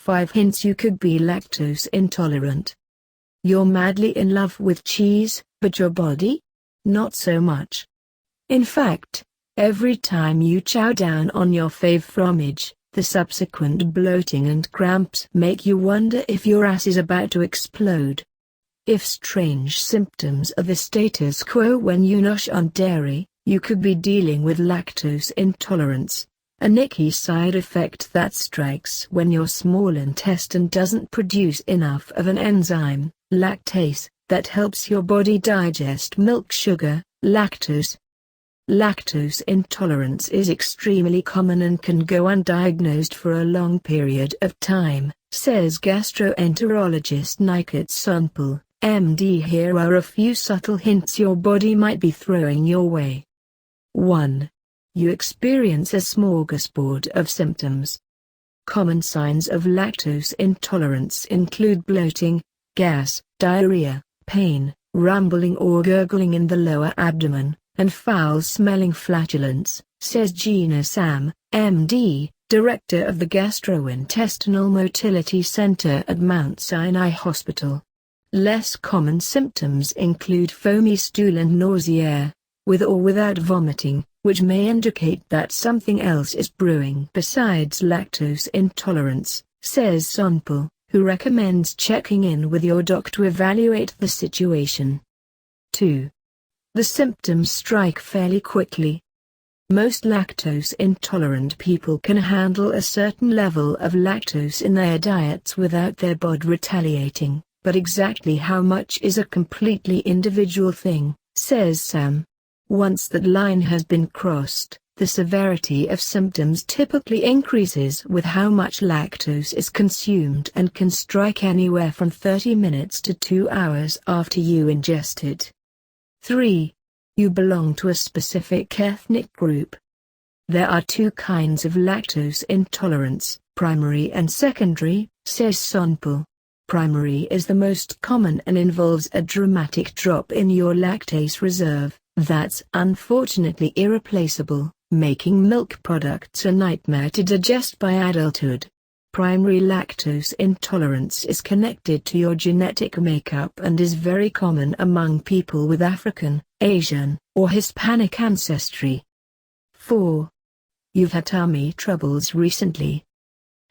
5 hints you could be lactose intolerant. You're madly in love with cheese, but your body? Not so much. In fact, every time you chow down on your fave fromage, the subsequent bloating and cramps make you wonder if your ass is about to explode. If strange symptoms are the status quo when you nosh on dairy, you could be dealing with lactose intolerance, a nicky side effect that strikes when your small intestine doesn't produce enough of an enzyme, lactase, that helps your body digest milk sugar, lactose. Lactose intolerance is extremely common and can go undiagnosed for a long period of time, says gastroenterologist Nikit Sunpal, MD. Here are a few subtle hints your body might be throwing your way. 1. You experience a smorgasbord of symptoms. Common signs of lactose intolerance include bloating, gas, diarrhea, pain, rumbling or gurgling in the lower abdomen, and foul-smelling flatulence, says Gina Sam, MD, director of the Gastrointestinal Motility Center at Mount Sinai Hospital. Less common symptoms include foamy stool and nausea, with or without vomiting, which may indicate that something else is brewing besides lactose intolerance, says Sunpal, who recommends checking in with your doc to evaluate the situation. 2. The symptoms strike fairly quickly. Most lactose-intolerant people can handle a certain level of lactose in their diets without their body retaliating, but exactly how much is a completely individual thing, says Sam. Once that line has been crossed, the severity of symptoms typically increases with how much lactose is consumed and can strike anywhere from 30 minutes to 2 hours after you ingest it. 3. You belong to a specific ethnic group. There are 2 kinds of lactose intolerance, primary and secondary, says Sunpal. Primary is the most common and involves a dramatic drop in your lactase reserve, that's unfortunately irreplaceable, making milk products a nightmare to digest by adulthood. Primary lactose intolerance is connected to your genetic makeup and is very common among people with African, Asian, or Hispanic ancestry. 4. You've had tummy troubles recently.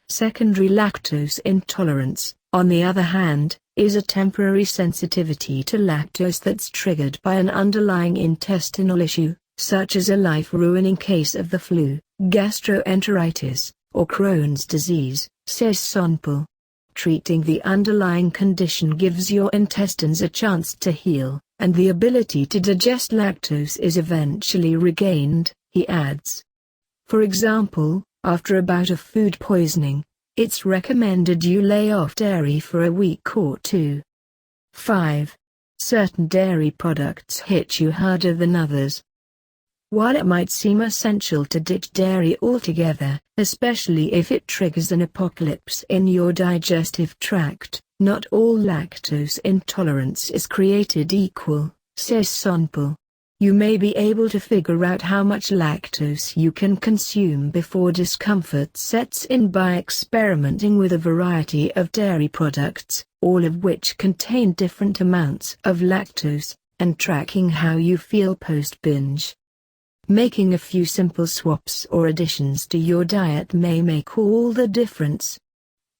Secondary lactose intolerance, on the other hand, is a temporary sensitivity to lactose that's triggered by an underlying intestinal issue, such as a life-ruining case of the flu, gastroenteritis, or Crohn's disease, says Sunpal. Treating the underlying condition gives your intestines a chance to heal, and the ability to digest lactose is eventually regained, he adds. For example, after a bout of food poisoning, it's recommended you lay off dairy for a week or 2. 5. Certain dairy products hit you harder than others. While it might seem essential to ditch dairy altogether, especially if it triggers an apocalypse in your digestive tract, not all lactose intolerance is created equal, says Sunpal. You may be able to figure out how much lactose you can consume before discomfort sets in by experimenting with a variety of dairy products, all of which contain different amounts of lactose, and tracking how you feel post-binge. Making a few simple swaps or additions to your diet may make all the difference.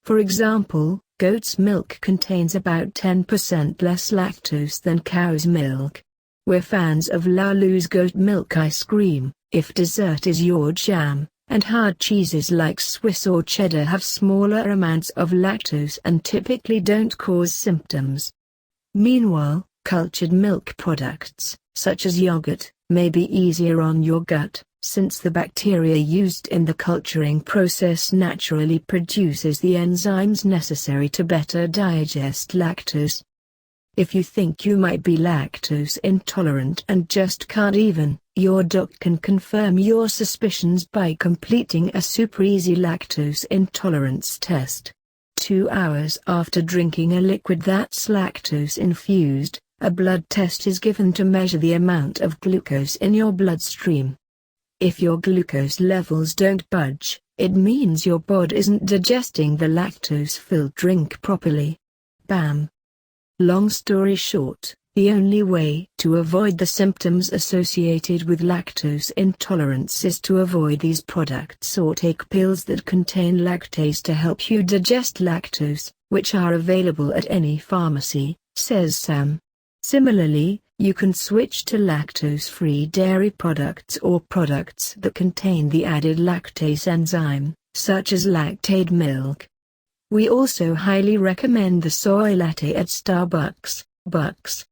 For example, goat's milk contains about 10% less lactose than cow's milk. We're fans of Lalu's goat milk ice cream, if dessert is your jam, and hard cheeses like Swiss or cheddar have smaller amounts of lactose and typically don't cause symptoms. Meanwhile, cultured milk products, such as yogurt, may be easier on your gut, since the bacteria used in the culturing process naturally produces the enzymes necessary to better digest lactose. If you think you might be lactose intolerant and just can't even, your doc can confirm your suspicions by completing a super easy lactose intolerance test. 2 hours after drinking a liquid that's lactose infused, a blood test is given to measure the amount of glucose in your bloodstream. If your glucose levels don't budge, it means your body isn't digesting the lactose-filled drink properly. Bam. Long story short, the only way to avoid the symptoms associated with lactose intolerance is to avoid these products or take pills that contain lactase to help you digest lactose, which are available at any pharmacy, says Sam. Similarly, you can switch to lactose-free dairy products or products that contain the added lactase enzyme, such as lactate milk. We also highly recommend the soy latte at Starbucks.